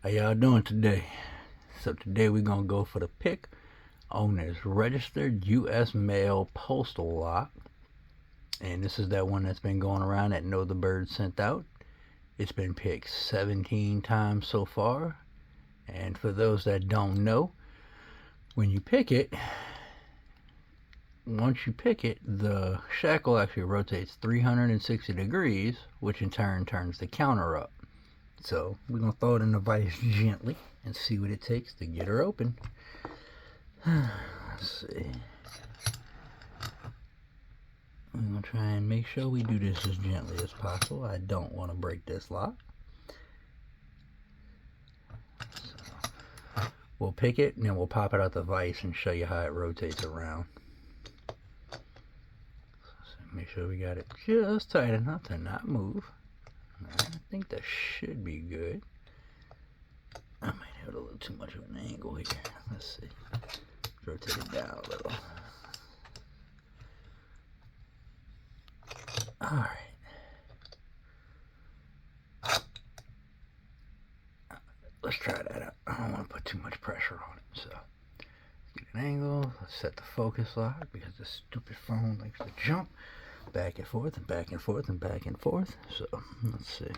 How y'all doing today? So today we're gonna go for the pick on this registered U.S. mail postal lock, and this is that one that's been going around that Know the Bird sent out. It's been picked 17 times so far, and for those that don't know, when you pick it, once you pick it, the shackle actually rotates 360 degrees, which in turn turns the counter up. So we're going to throw it in the vise gently and see what it takes to get her open. Let's see. I'm going to try and make sure we do this as gently as possible. I don't want to break this lock. So we'll pick it and then we'll pop it out the vise and show you how it rotates around. So make sure we got it just tight enough to not move. I think that should be good. I might have a little too much of an angle here. Let's see. Rotate it down a little. Alright. Let's try that out. I don't want to put too much pressure on it. So, get an angle. Let's set the focus lock because this stupid phone likes to jump back and forth and back and forth and back and forth. So, let's see.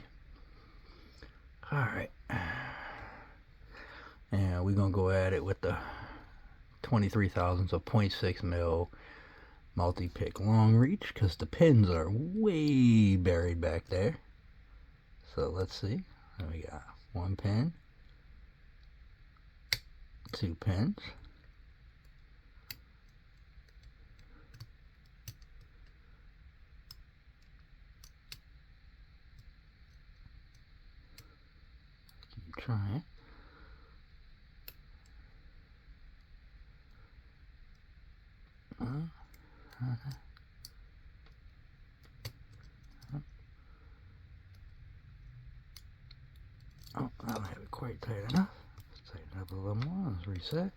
Alright. And we're going to go at it with the 23 thousandths of 0.6 mil multi-pick long reach because the pins are way buried back there. So let's see. We got one pin, two pins, keep trying. Oh, I don't have it quite tight enough. Let's tighten it up a little more. Let's reset.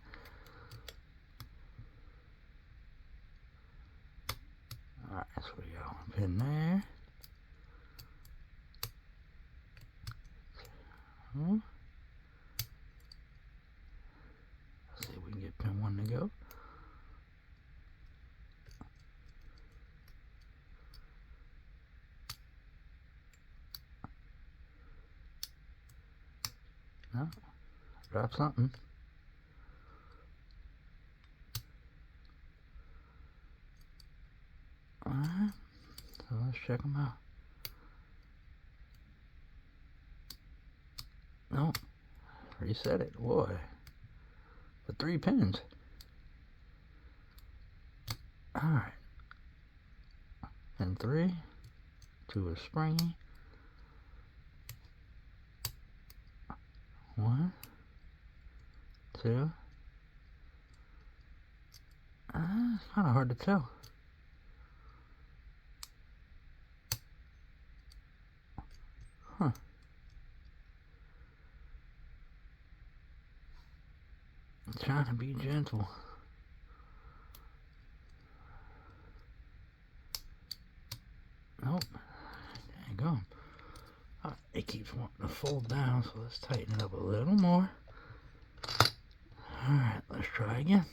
Alright, so we got one pin there. Let's see if we can get pin one to go. No, drop something. Alright, so let's check them out. Nope, reset it, boy. The 3 pins. Alright, and 3, 2 is springy. 1, 2. It's kind of hard to tell. Huh. I'm trying to be gentle. Nope. There you go. It keeps wanting to fold down, so let's tighten it up a little more. Alright, let's try again.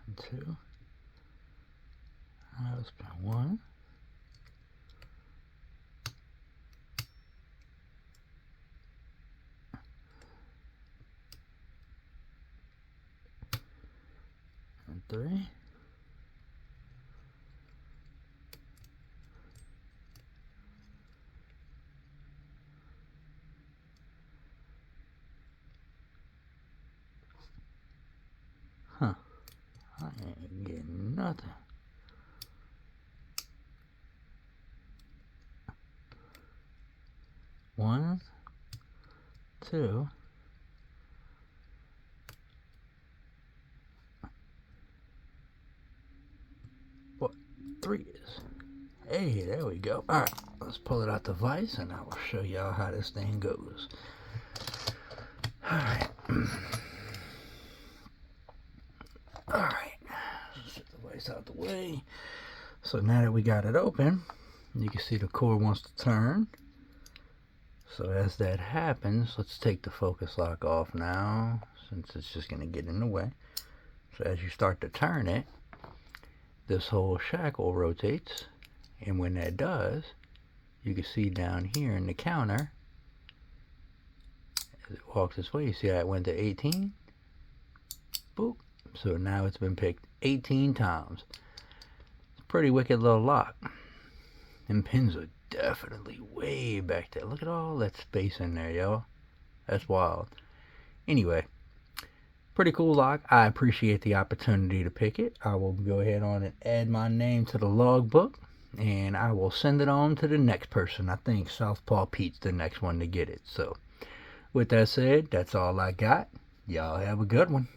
And 2. Let's put 1. And 3. Huh. I ain't getting nothing. One, 2. What? 3 is. Hey, there we go. Alright, let's pull it out the vise and I will show y'all how this thing goes. Alright. Alright. Set the vise this out the way. So now that we got it open, you can see the cord wants to turn. So as that happens, let's take the focus lock off now, since it's just going to get in the way. So as you start to turn it, this whole shackle rotates, and when that does, you can see down here in the counter, as it walks this way, you see how it went to 18? Boop. So now it's been picked 18 times. It's a pretty wicked little lock. And pins are definitely way back there. Look at all that space in there, yo. That's wild. Anyway, pretty cool lock. I appreciate the opportunity to pick it. I will go ahead on and add my name to the logbook, and I will send it on to the next person. I think Southpaw Pete's the next one to get it. So with that said, that's all I got. Y'all have a good one.